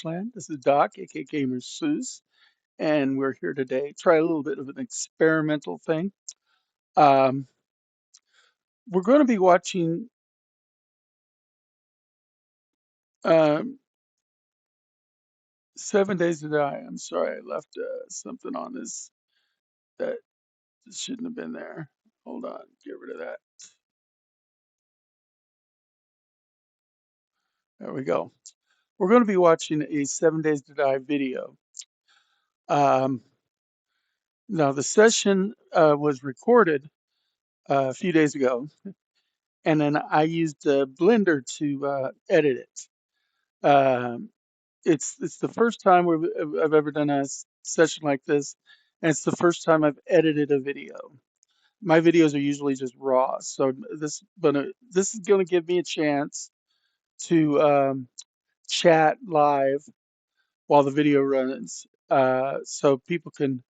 Land. This is Doc, aka Gamer Seuss, and we're here today. Try a little bit of an experimental thing. Um, we're going to be watching um, 7 Days to Die. I'm sorry, I left something on this that shouldn't have been there. Hold on, get rid of that. There we go. We're going to be watching a 7 Days to Die video. Um, Now, the session was recorded a few days ago, and then I used Blender to edit it. It's the first time I've ever done a session like this, and it's the first time I've edited a video. My videos are usually just raw, so this is gonna give me a chance to chat live while the video runs, so people can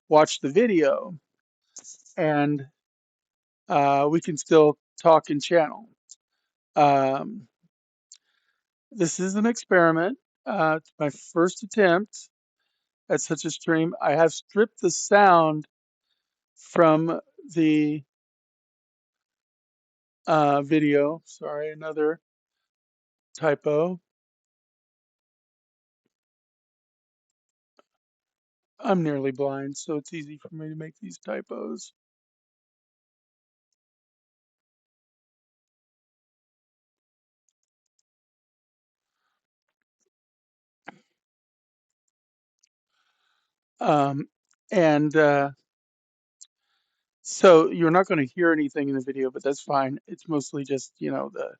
watch the video and we can still talk in channel. Um, this is an experiment. It's my first attempt at such a stream. I have stripped the sound from the video. Sorry, another typo. I'm nearly blind, so it's easy for me to make these typos. Um, and so you're not going to hear anything in the video, but that's fine. It's mostly just, the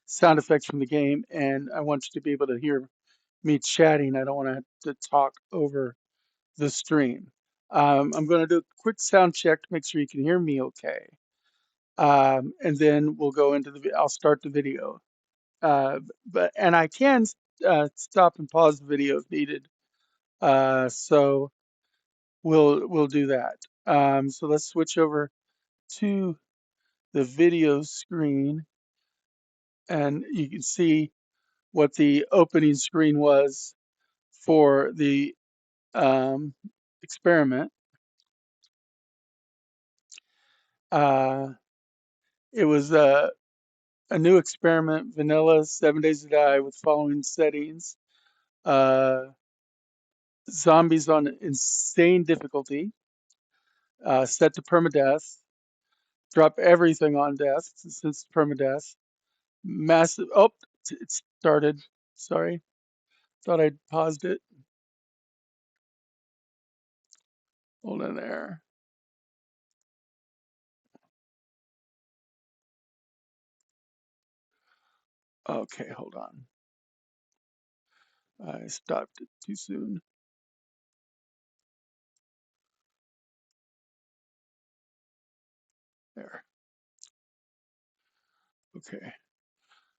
sound effects from the game, and I want you to be able to hear me chatting. I don't want to have to talk over the stream. I'm going to do a quick sound check to make sure you can hear me okay. And then we'll go into I'll start the video. And I can stop and pause the video if needed. So we'll do that. So let's switch over to the video screen, and you can see what the opening screen was for the experiment. Uh, it was a new experiment, vanilla, 7 Days to Die with following settings. Uh, Zombies on insane difficulty, set to permadeath. Drop everything on death since it's permadeath. Massive. Oh, it started. Sorry, thought I'd paused it. Hold on there. Okay, hold on. I stopped it too soon. There. Okay.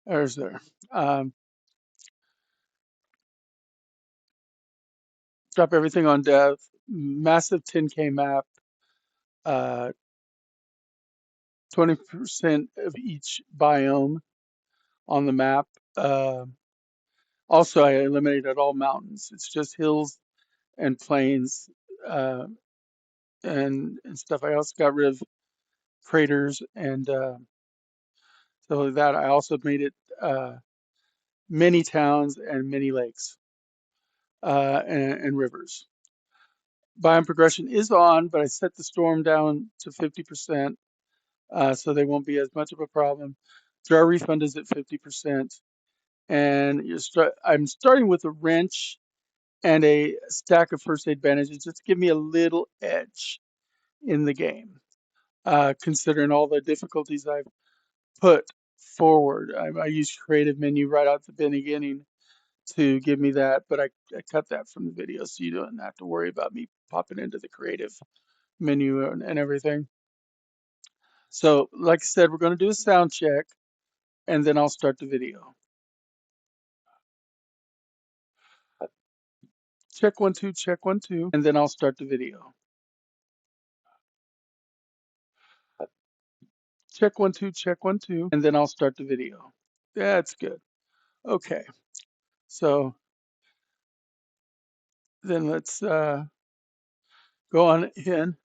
There's there. Um, Drop everything on death. Massive 10K map. Uh, 20% of each biome on the map. Uh, Also, I eliminated all mountains. It's just hills and plains uh, and stuff. I also got rid of craters and so that I also made it many towns and many lakes and rivers. Biome progression is on, but I set the storm down to 50%, so they won't be as much of a problem. Draw refund is at 50%, and I'm starting with a wrench and a stack of first aid bandages just to give me a little edge in the game, considering all the difficulties I've put forward. I used creative menu right out the beginning to give me that, but I cut that from the video so you don't have to worry about me popping into the creative menu and everything. So, like I said, we're going to do a sound check and then I'll start the video. Check 1 2, check 1 2, and then I'll start the video. Check 1 2, check 1 2, and then I'll start the video. That's good. Okay. So then let's go on in,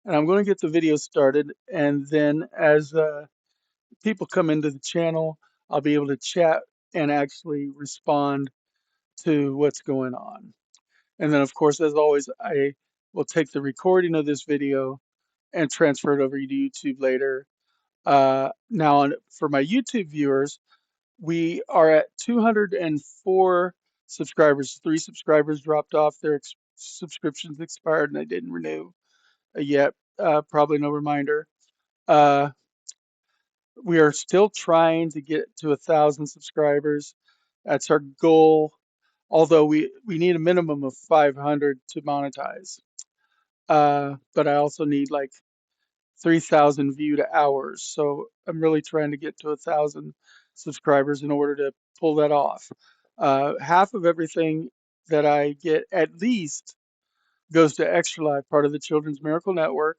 and I'm going to get the video started, and then as people come into the channel, I'll be able to chat and actually respond to what's going on. And then, of course, as always, I will take the recording of this video and transfer it over to YouTube later. Now, for my YouTube viewers, we are at 204 subscribers. 3 subscribers dropped off. Their subscriptions expired and they didn't renew yet. Probably no reminder. Uh, we are still trying to get to 1,000 subscribers. That's our goal. Although we need a minimum of 500 to monetize. But I also need like 3,000 viewed hours. So I'm really trying to get to 1,000 subscribers in order to pull that off. Half of everything that I get at least goes to Extra Life, part of the Children's Miracle Network.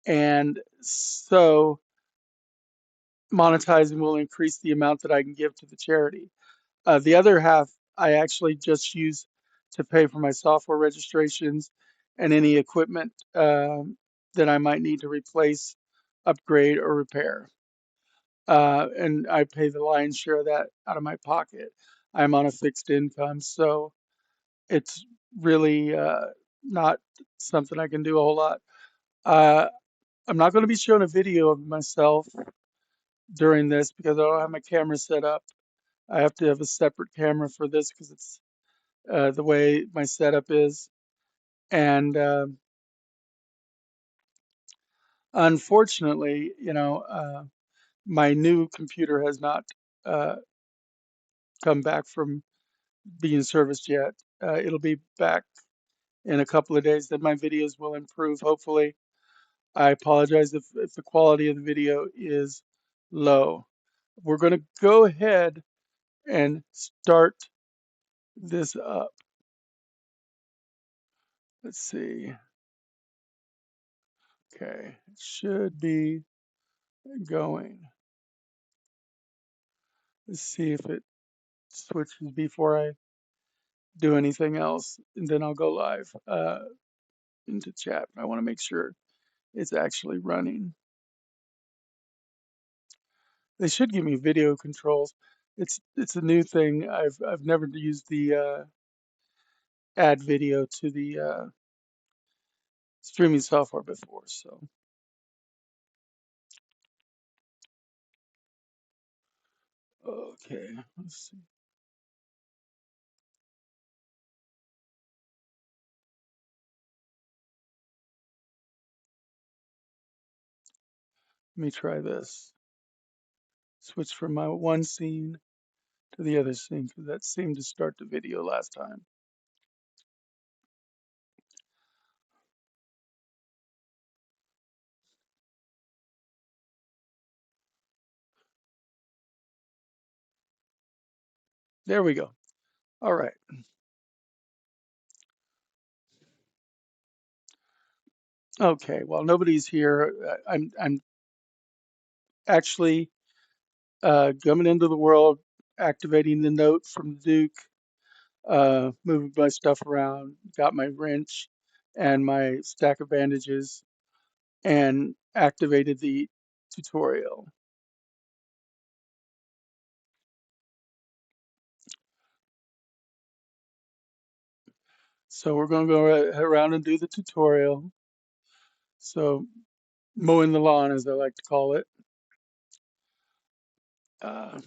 And so monetizing will increase the amount that I can give to the charity. The other half I actually just use to pay for my software registrations and any equipment that I might need to replace, upgrade, or repair. And I pay the lion's share of that out of my pocket. I'm on a fixed income, so it's really not something I can do a whole lot. Uh, I'm not going to be showing a video of myself during this because I don't have my camera set up. I have to have a separate camera for this because it's the way my setup is. And unfortunately, my new computer has not uh, come back from being serviced yet. It'll be back in a couple of days. Then my videos will improve, hopefully. I apologize if the quality of the video is low. We're going to go ahead and start this up. Let's see. Okay, it should be going. Let's see if it switches before I do anything else, and then I'll go live into chat. I want to make sure it's actually running. They should give me video controls. It's a new thing. I've never used the add video to the streaming software before, so okay. Let's see. Let me try this. Switch from my one scene to the other scene because that seemed to start the video last time. There we go. All right. Okay. Well, nobody's here. I'm actually coming into the world, activating the note from Duke, moving my stuff around, got my wrench and my stack of bandages, and activated the tutorial. So we're going to go around and do the tutorial. So mowing the lawn, as I like to call it. Uh,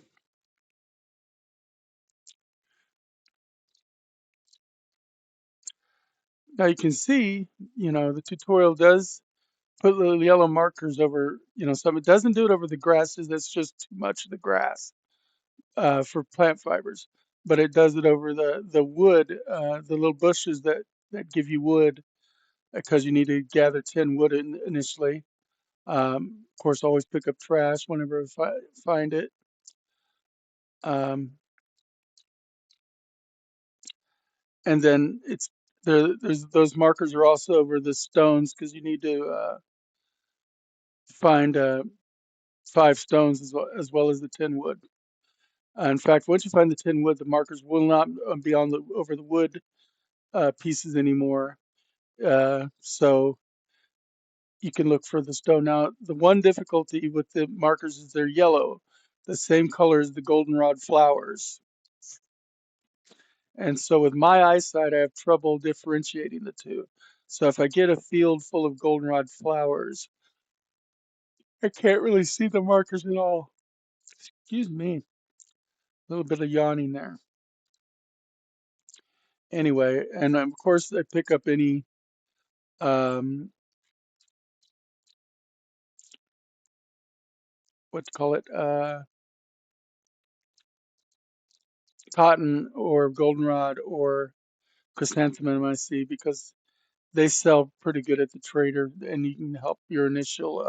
Now you can see, the tutorial does put little yellow markers over, some. It doesn't do it over the grasses. That's just too much of the grass for plant fibers. But it does it over the wood, the little bushes that give you wood because you need to gather 10 wood initially. Of course, always pick up trash whenever I find it. Um, and then there's those markers are also over the stones because you need to find 5 stones as well as the 10 wood. In fact, once you find the 10 wood, the markers will not be on the over the wood pieces anymore. So you can look for the stone. Now, the one difficulty with the markers is they're yellow, the same color as the goldenrod flowers. And so with my eyesight, I have trouble differentiating the two. So if I get a field full of goldenrod flowers, I can't really see the markers at all. Excuse me, a little bit of yawning there. Anyway, and of course I pick up any um, what to call it, cotton or goldenrod or chrysanthemum I see because they sell pretty good at the trader, and you can help your initial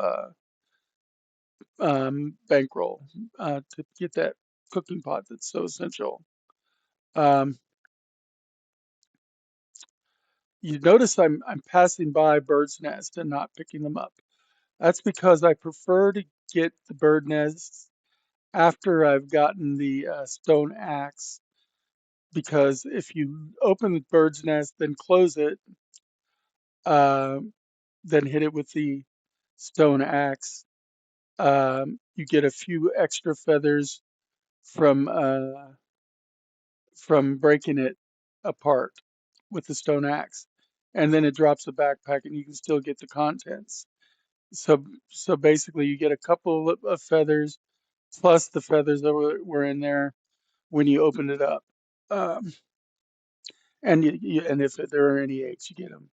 bankroll to get that cooking pot that's so essential. Um, you notice I'm passing by bird's nest and not picking them up. That's because I prefer to get the bird nests after I've gotten the stone axe. Because if you open the bird's nest, then close it, uh, then hit it with the stone axe, you get a few extra feathers from breaking it apart with the stone axe, and then it drops a backpack, and you can still get the contents. So basically, you get a couple of feathers plus the feathers that were in there when you opened it up, um, and and if there are any eggs, you get them.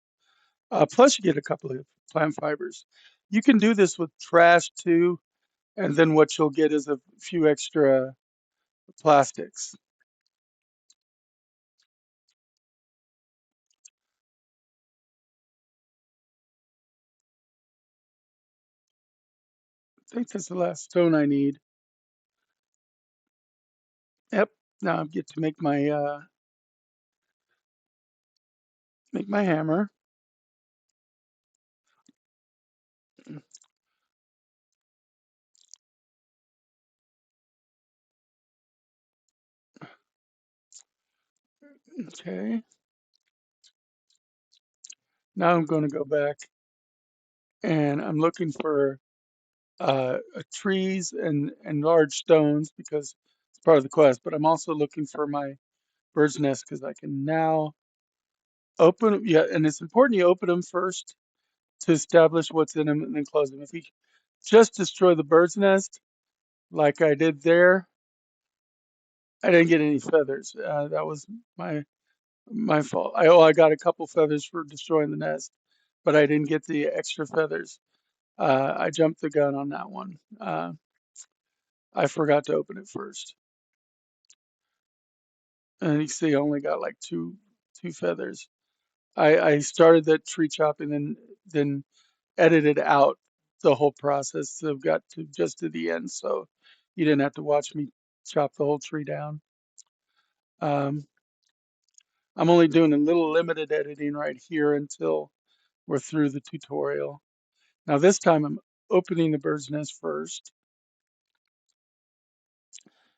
Plus, you get a couple of plant fibers. You can do this with trash too, and then what you'll get is a few extra plastics. I think that's the last stone I need. Yep. Now I get to make my hammer. Okay. Now I'm going to go back and I'm looking for trees and large stones because it's part of the quest. But I'm also looking for my bird's nest because I can now open. Yeah, and it's important you open them first to establish what's in them and then close them. If you just destroy the bird's nest like I did there, I didn't get any feathers. That was my my fault. I got a couple feathers for destroying the nest, but I didn't get the extra feathers. I jumped the gun on that one. I forgot to open it first, and you see, I only got like two feathers. I started that tree chopping and then edited out the whole process, so got to just to the end, so you didn't have to watch me chop the whole tree down. Um, I'm only doing a little limited editing right here until we're through the tutorial. Now this time I'm opening the bird's nest first,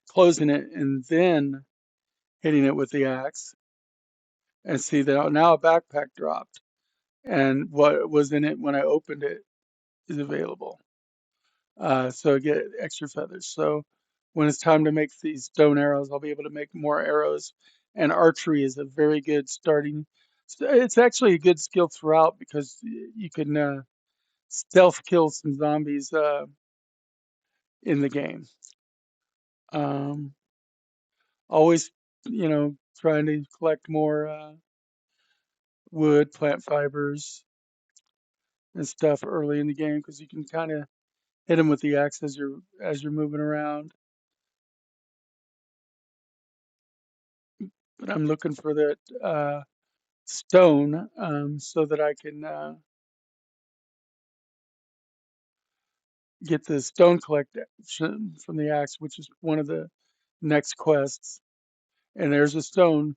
closing it, and then hitting it with the axe. And see that now a backpack dropped, and what was in it when I opened it is available. So I get extra feathers. So when it's time to make these stone arrows, I'll be able to make more arrows. And archery is a very good starting. It's actually a good skill throughout because you can stealth kill some zombies in the game. Um, always, trying to collect more wood, plant fibers, and stuff early in the game because you can kind of hit them with the axe as you're moving around. But I'm looking for that stone so that I can get the stone collection from the axe, which is one of the next quests. And there's a stone,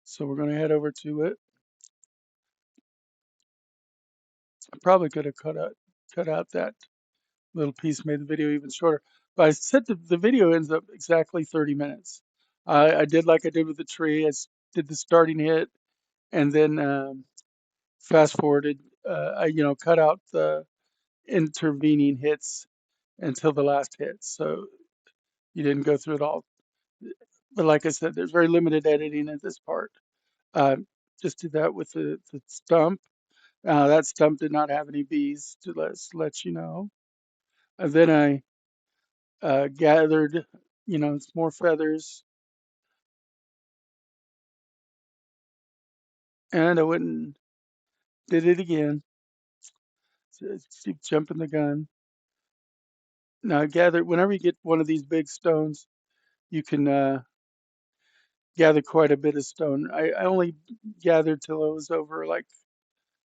so we're going to head over to it. I probably could have cut out that little piece, made the video even shorter. But I said the video ends up exactly 30 minutes. I did like I did with the tree. Did the starting hit, and then fast forwarded. I cut out the intervening hits until the last hit, so you didn't go through it all. But like I said, there's very limited editing at this part. Uh, just did that with the stump. That stump did not have any bees, to let you know. And then I gathered, some more feathers, and I went and did it again. Keep jumping the gun. Now I gather whenever you get one of these big stones, you can gather quite a bit of stone. I only gathered till it was over like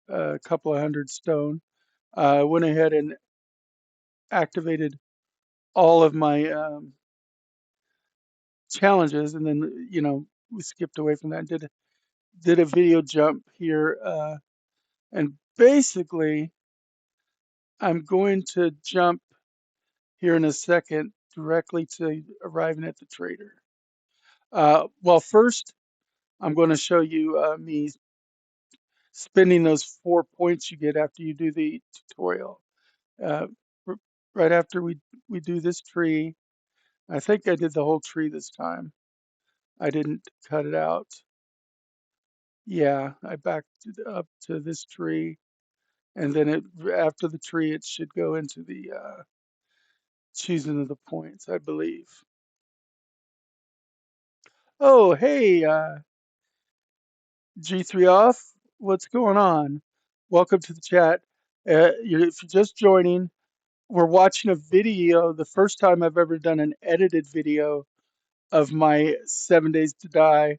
a couple of hundred stone. I went ahead and activated all of my challenges, and then we skipped away from that and did a video jump here, and basically I'm going to jump here in a second directly to arriving at the trader. Well, first I'm going to show you me spending those 4 points you get after you do the tutorial. Uh, r- right after we do this tree, I think I did the whole tree this time. I didn't cut it out. Yeah, I backed it up to this tree, and then after the tree, it should go into the choosing of the points, I believe. Oh, hey, G3 off. What's going on? Welcome to the chat. If you're just joining, we're watching a video, the first time I've ever done an edited video of my 7 Days to Die.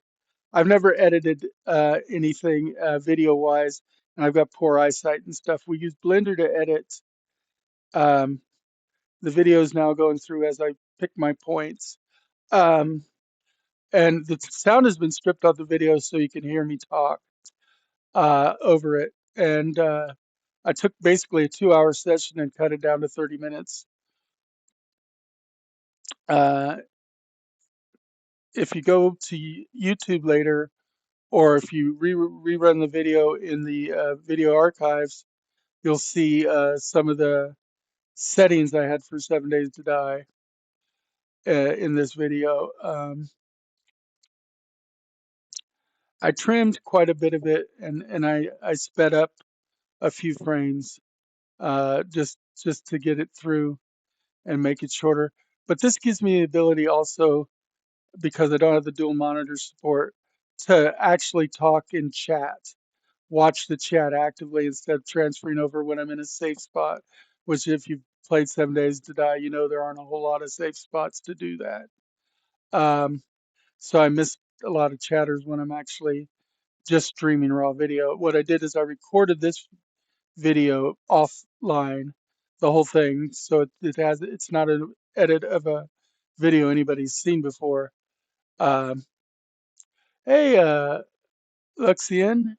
I've never edited anything video-wise, and I've got poor eyesight and stuff. We use Blender to edit. Um, the video is now going through as I pick my points. Um, and the sound has been stripped off the video so you can hear me talk over it. And I took basically a 2-hour session and cut it down to 30 minutes. Uh, if you go to YouTube later, or if you rerun the video in the video archives, you'll see some of the settings I had for 7 Days to Die in this video. I trimmed quite a bit of it, and I sped up a few frames just to get it through and make it shorter. But this gives me the ability also, because I don't have the dual monitor support, to actually talk in chat, watch the chat actively instead of transferring over when I'm in a safe spot, which if you've played 7 Days to Die, you know there aren't a whole lot of safe spots to do that. So I miss a lot of chatters when I'm actually just streaming raw video. What I did is I recorded this video offline, the whole thing, so it's not an edit of a video anybody's seen before. Um, hey, Luxian.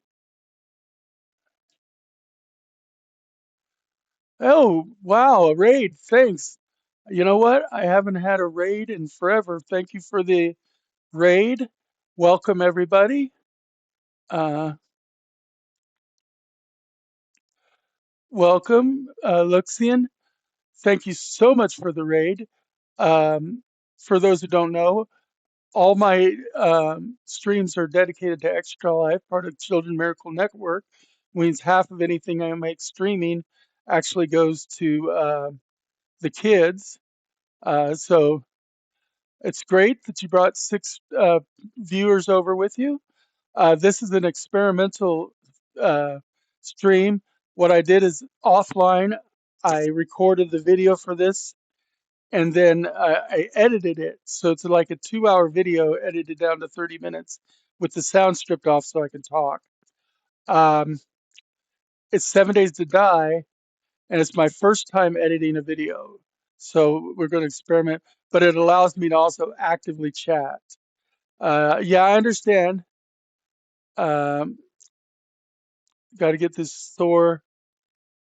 Oh, wow, a raid. Thanks. You know what? I haven't had a raid in forever. Thank you for the raid. Welcome, everybody. Uh, welcome, Luxian. Thank you so much for the raid. Um, for those who don't know, all my streams are dedicated to Extra Life, part of Children Miracle Network. Means half of anything I make streaming actually goes to the kids. So it's great that you brought 6 viewers over with you. This is an experimental uh, stream. What I did is offline, I recorded the video for this, and then I edited it. So it's like a 2-hour video edited down to 30 minutes with the sound stripped off so I can talk. Um, it's 7 Days to Die, and it's my first time editing a video. So we're going to experiment, but it allows me to also actively chat. Yeah, I understand. Um, Got to get this sore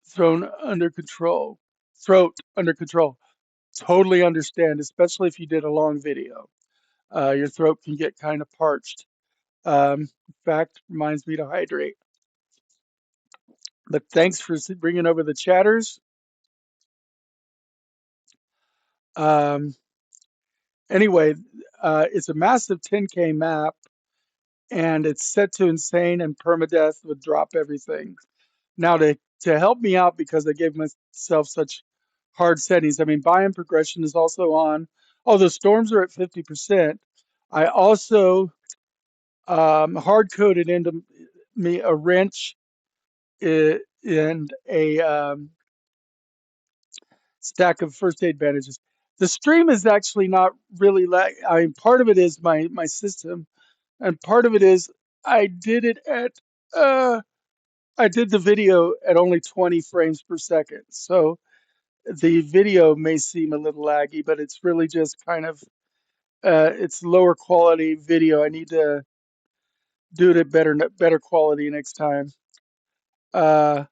thrown under control, throat under control. Totally understand, especially if you did a long video. Your throat can get kind of parched. In fact, reminds me to hydrate. But thanks for bringing over the chatters. Um, anyway, it's a massive 10K map, and it's set to insane, and permadeath would drop everything. Now, to help me out, because I gave myself such hard settings, I mean, biome progression is also on. Oh, the storms are at 50%. I also hard coded into me a wrench and a stack of first aid bandages. The stream is actually not really I mean, part of it is my system, and part of it is I did it at uh, I did the video at only 20 frames per second. So the video may seem a little laggy, but it's really just kind of it's lower quality video. I need to do it at better quality next time. Uh,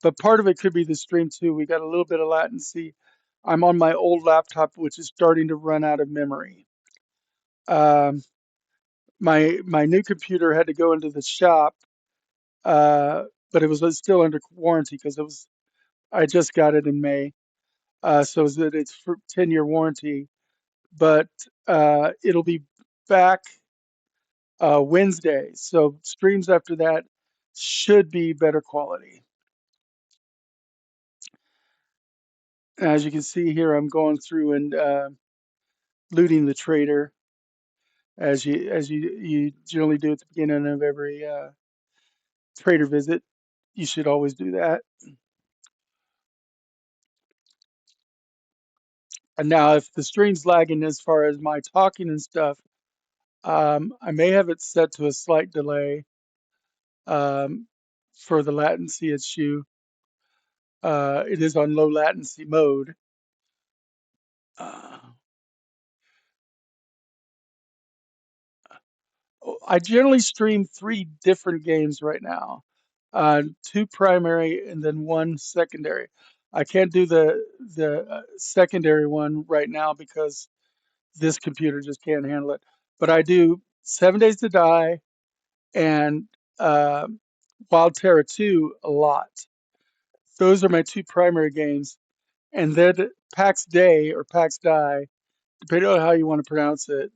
but part of it could be the stream too. We got a little bit of latency. I'm on my old laptop, which is starting to run out of memory. Um, my new computer had to go into the shop, uh, but it was still under warranty because I just got it in May. So that it's for 10-year warranty, but it'll be back Wednesday. So streams after that should be better quality. As you can see here, I'm going through and looting the trader as you generally do at the beginning of every trader visit. You should always do that. And now, if the stream's lagging as far as my talking and stuff, I may have it set to a slight delay um, for the latency issue. It is on low latency mode. Uh, I generally stream 3 different games right now, two primary and then one secondary. I can't do the secondary one right now because this computer just can't handle it. But I do 7 Days to Die and uh, Wild Terra 2 a lot. Those are my two primary games. And then PAX Day or PAX Die, depending on how you want to pronounce it,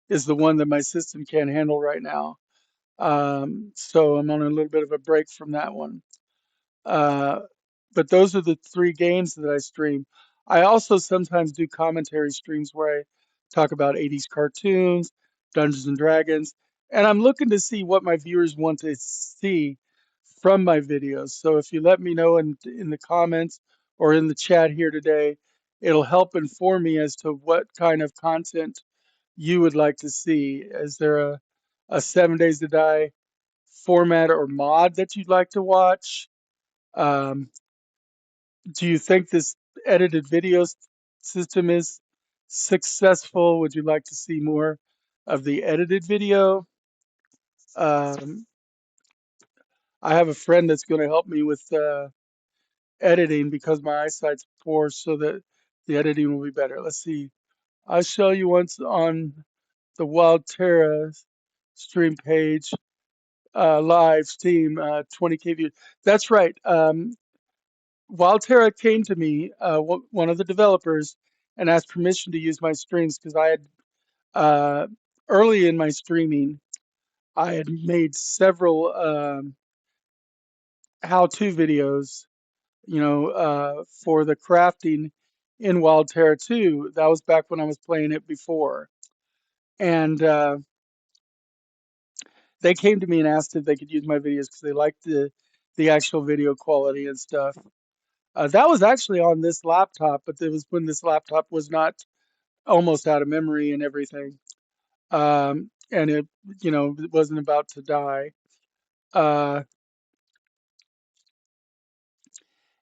is the one that my system can't handle right now. So I'm on a little bit of a break from that one. Uh, but those are the 3 games that I stream. I also sometimes do commentary streams where I talk about 80s cartoons, Dungeons and Dragons, and I'm looking to see what my viewers want to see from my videos. So if you let me know in the comments or in the chat here today, it'll help inform me as to what kind of content you would like to see. Is there a 7 Days to Die format or mod that you'd like to watch? Um, do you think this edited video system is successful? Would you like to see more of the edited video? Um, I have a friend that's going to help me with editing because my eyesight's poor, so that the editing will be better. Let's see. I'll show you once on the Wild Terra stream page, live Steam, 20K views. That's right. Wildterra came to me, one of the developers, and asked permission to use my streams because I had uh, early in my streaming, I had made several how-to videos, for the crafting in Wildterra 2. That was back when I was playing it before, and they came to me and asked if they could use my videos because they liked the actual video quality and stuff. That was actually on this laptop, but it was when this laptop was not almost out of memory and everything. And it wasn't about to die. Uh,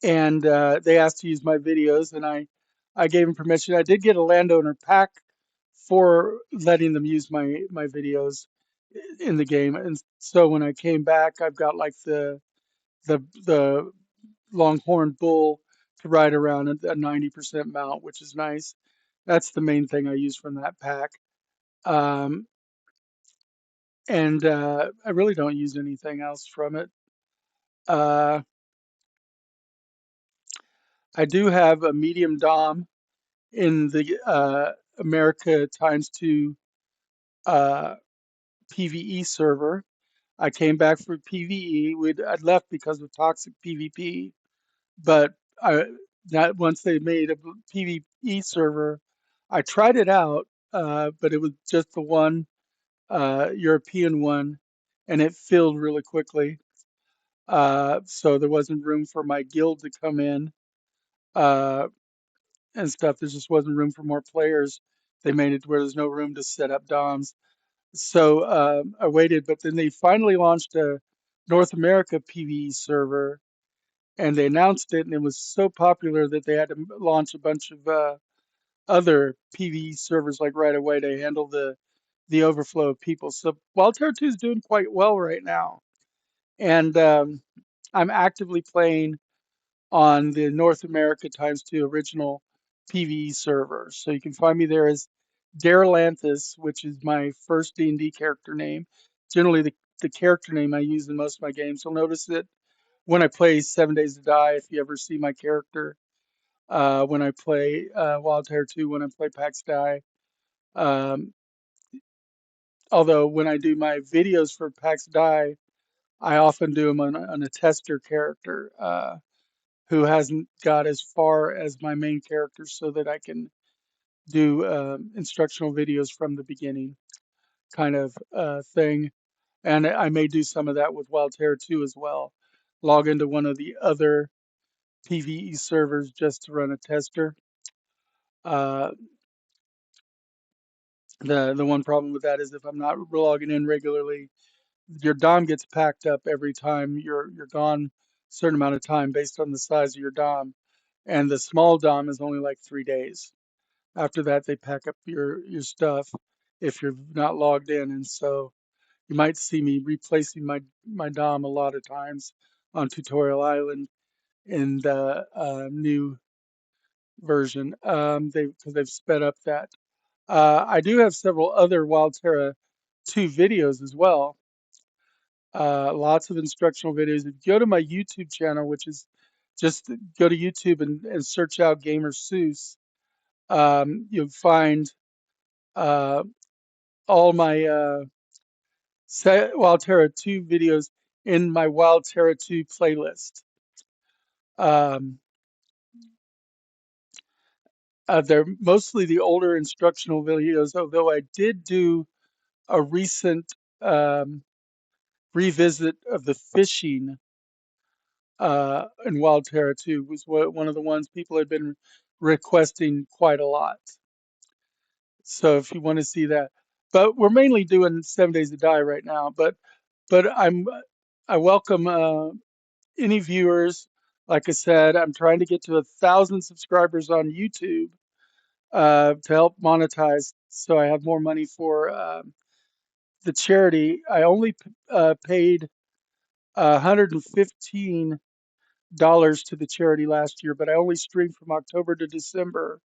and they asked to use my videos, and I gave them permission. I did get a landowner pack for letting them use my videos in the game. And so when I came back, I've got like the Longhorn Bull to ride around at a 90% mount, which is nice. That's the main thing I use from that pack. Um, and I really don't use anything else from it. Uh, I do have a medium DOM in the America times two uh, PvE server. I came back for PvE. I'd left because of toxic PvP, but I, that once they made a PvE server, I tried it out, but it was just the one European one, and it filled really quickly. So there wasn't room for my guild to come in uh, and stuff. There just wasn't room for more players. They made it where there's no room to set up DOMs. So I waited, but then they finally launched a North America PvE server, and they announced it, and it was so popular that they had to launch a bunch of other PvE servers like right away to handle the overflow of people. So Wildterra 2 is doing quite well right now, and I'm actively playing on the North America times two original PvE server. So you can find me there as Darelanthus, which is my first D&D character name. Generally, the character name I use in most of my games. You'll notice that when I play 7 Days to Die, if you ever see my character, when I play Wildterra 2, when I play PAX Die, um, although when I do my videos for PAX Die, I often do them on a tester character. Who hasn't got as far as my main character so that I can do instructional videos from the beginning kind of thing. And I may do some of that with Wildterra 2 as well. Log into one of the other PvE servers just to run a tester. Uh, the one problem with that is if I'm not logging in regularly, your DOM gets packed up every time you're gone a certain amount of time based on the size of your DOM. And the small DOM is only like 3 days. After that, they pack up your stuff if you're not logged in, and so you might see me replacing my DOM a lot of times on Tutorial Island in the new version. Because they've sped up that. I do have several other Wildterra 2 videos as well. Lots of instructional videos. If you go to my YouTube channel, which is just go to YouTube and search out Gamer Seuss, you'll find uh, all my Wildterra 2 videos in my Wildterra 2 playlist. Um, they're mostly the older instructional videos, although I did do a recent um, revisit of the fishing in Wildterra 2. Was one of the ones people had been requesting quite a lot. So if you want to see that, but we're mainly doing 7 Days to Die right now. But I welcome any viewers. Like I said, I'm trying to get to 1,000 subscribers on YouTube to help monetize, so I have more money for the charity. I only paid $115 to the charity last year, but I only streamed from October to December,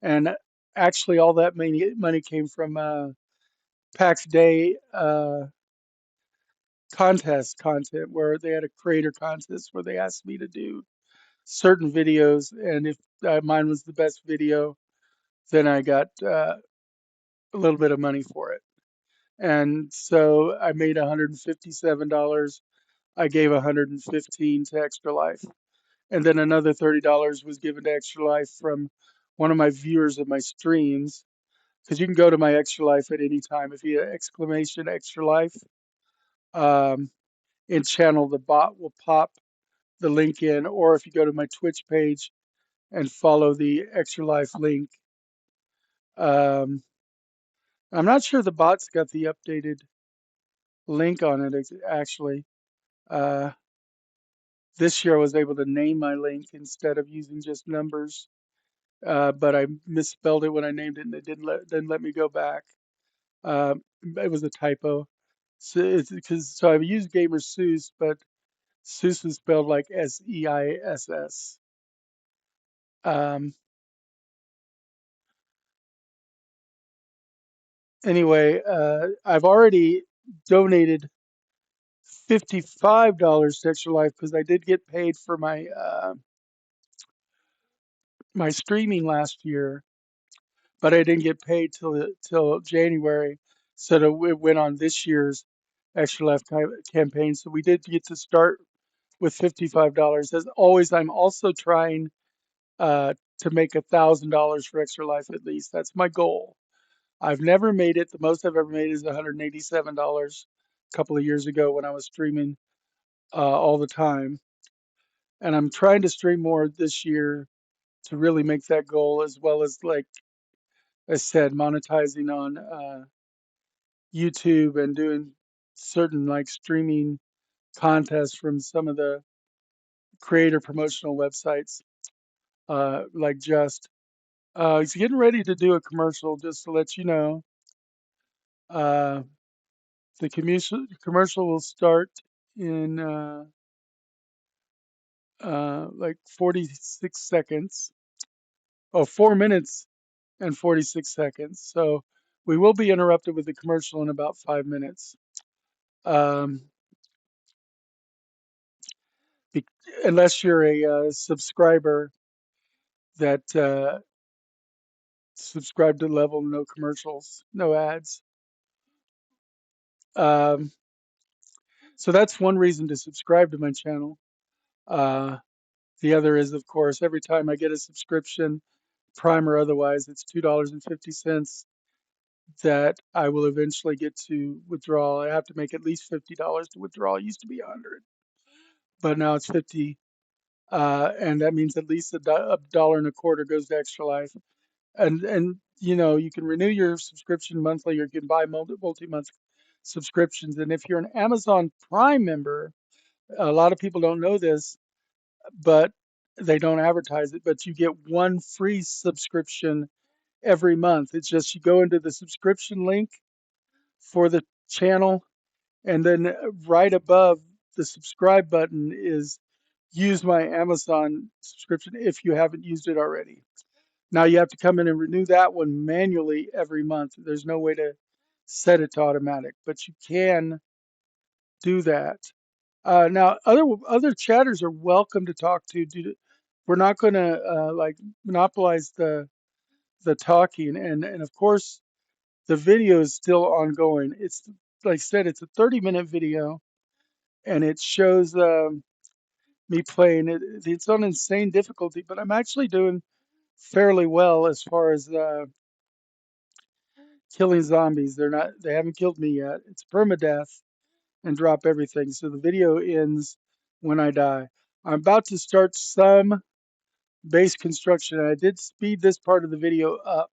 and actually all that money came from PAX Day contest content, where they had a creator contest where they asked me to do certain videos, and if mine was the best video, then I got a little bit of money for it. And so I made $157. I gave 115 to Extra Life, and then another $30 was given to Extra Life from one of my viewers of my streams. Because you can go to my Extra Life at any time. If you exclamation Extra Life um, in channel, the bot will pop the link in, or if you go to my Twitch page and follow the Extra Life link. Um, I'm not sure the bot's got the updated link on it actually. Uh, this year I was able to name my link instead of using just numbers, but I misspelled it when I named it and it didn't let me go back. It was a typo. So I've used Gamer Seuss, but Seuss is spelled like Seiss. Um, anyway, I've already donated $55 to Extra Life because I did get paid for my streaming last year, but I didn't get paid till January, so it went on this year's Extra Life campaign. So we did get to start with $55. As always, I'm also trying to make $1,000 for Extra Life at least. That's my goal. I've never made it. The most I've ever made is $187 a couple of years ago when I was streaming all the time. And I'm trying to stream more this year to really make that goal, as well as, like I said, monetizing on YouTube and doing certain like streaming contests from some of the creator promotional websites, like Just. He's getting ready to do a commercial, just to let you know. Uh, the commercial will start in like 46 seconds. Oh, 4 minutes and 46 seconds. So we will be interrupted with the commercial in about 5 minutes. Um, be, unless you're a subscriber that subscribe to level no commercials, no ads. Um, so that's one reason to subscribe to my channel. Uh, the other is, of course, every time I get a subscription, Prime or otherwise, it's $2.50 that I will eventually get to withdraw. I have to make at least $50 to withdraw. It used to be 100, but now it's 50, and that means at least a dollar and a quarter goes to Extra Life. And you know, you can renew your subscription monthly, or you can buy multi-month subscriptions. And if you're an Amazon Prime member, a lot of people don't know this, but they don't advertise it, but you get one free subscription every month. It's just you go into the subscription link for the channel, and then right above the subscribe button is use my Amazon subscription if you haven't used it already. Now you have to come in and renew that one manually every month. There's no way to set it to automatic, but you can do that. Now other chatters are welcome to talk to. We're not going to like monopolize the talking, and of course the video is still ongoing. It's like I said, it's a 30-minute video, and it shows me playing. It's on insane difficulty, but I'm actually doing fairly well as far as killing zombies. They haven't killed me yet. It's permadeath and drop everything. So the video ends when I die. I'm about to start some base construction. I did speed this part of the video up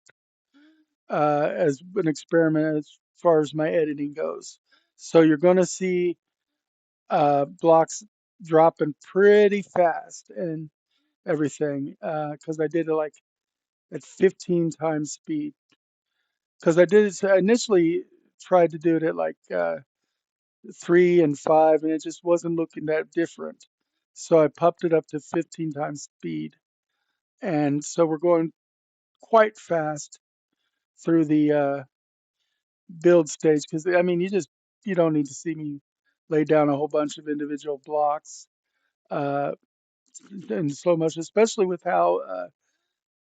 as an experiment as far as my editing goes. So you're going to see blocks dropping pretty fast and everything because I did it like at 15 times speed. Because I did it, so I initially tried to do it at like 3 and 5, and it just wasn't looking that different. So I pumped it up to 15 times speed. And so we're going quite fast through the build stage because I mean, you don't need to see me lay down a whole bunch of individual blocks uh, in slow motion, especially with how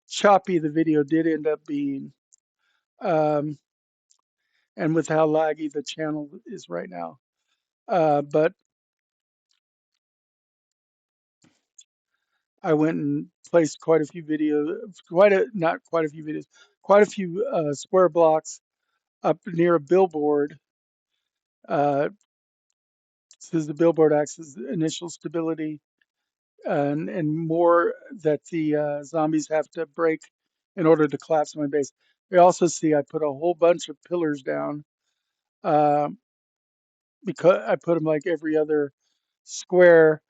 choppy the video did end up being, um, and with how laggy the channel is right now. But I went and placed quite a few videos, not quite a few videos, quite a few square blocks up near a billboard. Says the billboard acts as initial stability, and more that the zombies have to break in order to collapse my base. We also see I put a whole bunch of pillars down uh, because I put them like every other square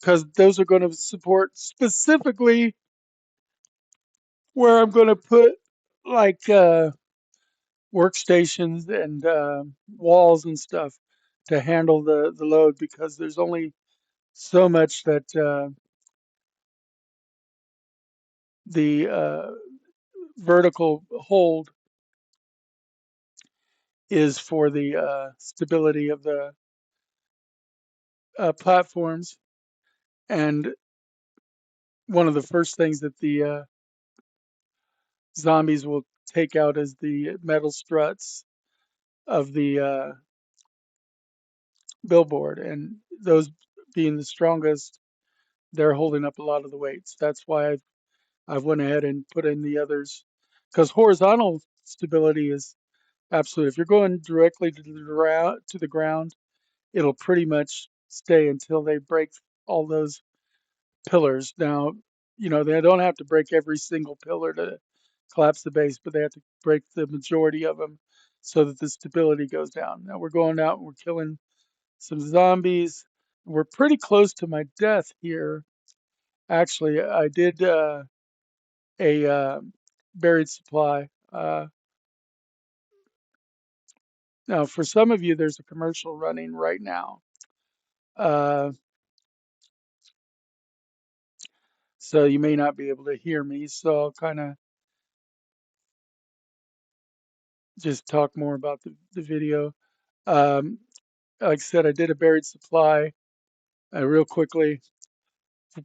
because those are going to support specifically where I'm going to put like workstations and walls and stuff to handle the load because there's only so much that the vertical hold is for the stability of the platforms. And one of the first things that the zombies will take out is the metal struts of the billboard, and those being the strongest, they're holding up a lot of the weights. That's why I've went ahead and put in the others, because horizontal stability is absolute. If you're going directly to the ground, it'll pretty much stay until they break all those pillars. Now, they don't have to break every single pillar to collapse the base, but they have to break the majority of them so that the stability goes down. Now we're going out and we're killing some zombies. We're pretty close to my death here. Actually, I did a buried supply. Now, for some of you, there's a commercial running right now. Uh, so you may not be able to hear me. So I'll kind of just talk more about the video. Um, like I said, I did a buried supply real quickly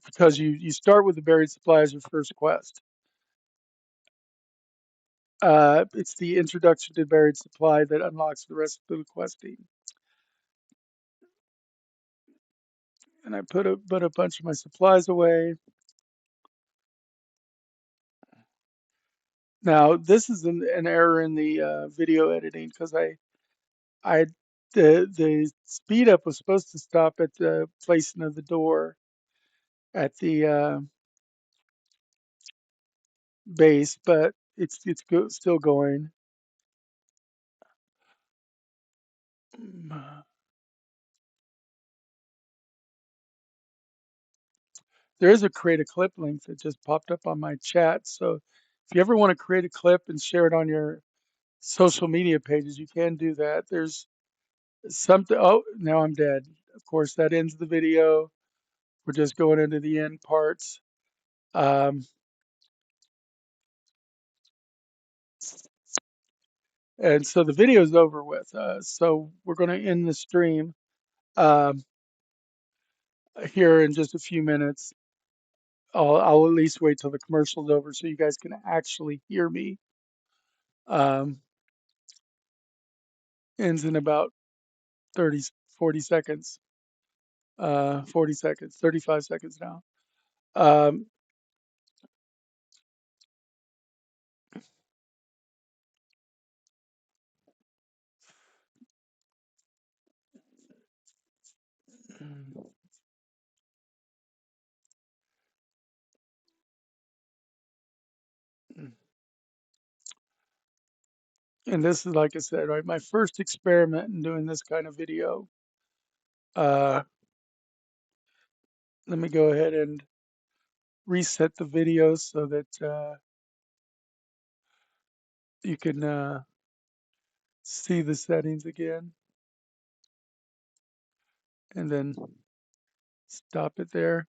because you start with the buried supply as your first quest. It's the introduction to buried supply that unlocks the rest of the questing. And I put a bunch of my supplies away. Now this is an error in the video editing because I the speed up was supposed to stop at the placing of the door at the base, but still going. There is a create a clip link that just popped up on my chat. So if you ever want to create a clip and share it on your social media pages, you can do that. There's something. Oh, now I'm dead. Of course, that ends the video. We're just going into the end parts. Um, and so the video is over with. So we're going to end the stream um, here in just a few minutes. I'll at least wait till the commercial's over so you guys can actually hear me. Um, ends in about 30, 40 seconds, 40 seconds, 35 seconds now. Um, and this is, like I said, right, my first experiment in doing this kind of video. Uh, let me go ahead and reset the video so that you can see the settings again, and then stop it there.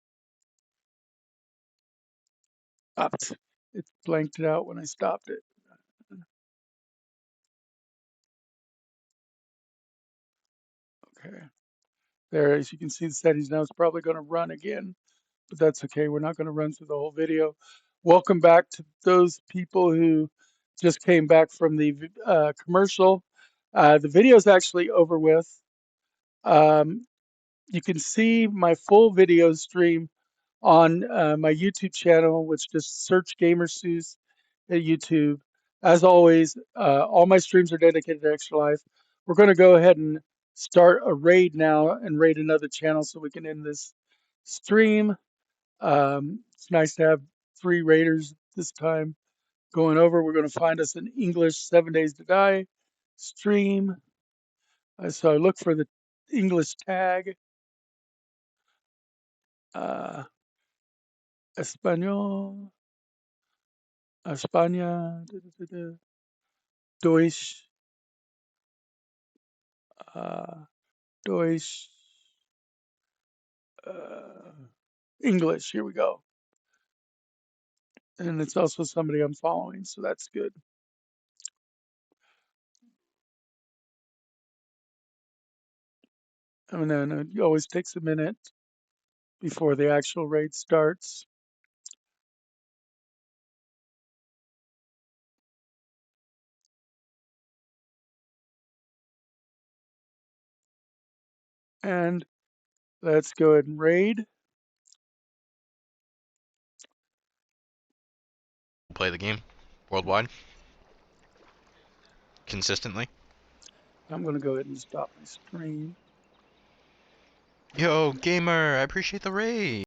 Oops, it blanked it out when I stopped it. Okay, there, as you can see the settings now, it's probably going to run again, but that's okay. We're not going to run through the whole video. Welcome back to those people who just came back from the commercial. The video is actually over with. Um, you can see my full video stream on my YouTube channel, which just search GamerSeuss at YouTube. As always, all my streams are dedicated to Extra Life. We're going to go ahead and start a raid now and raid another channel so we can end this stream. It's nice to have 3 raiders this time going over. We're going to find us an English 7 Days to Die stream. So I look for the English tag. Uh, Espanol, España, Deutsch, uh, Deutsch, uh, English. Here we go. And it's also somebody I'm following, so that's good. And then it always takes a minute before the actual raid starts. And let's go ahead and raid. Play the game worldwide consistently. I'm going to go ahead and stop my stream. Yo, gamer, I appreciate the raid.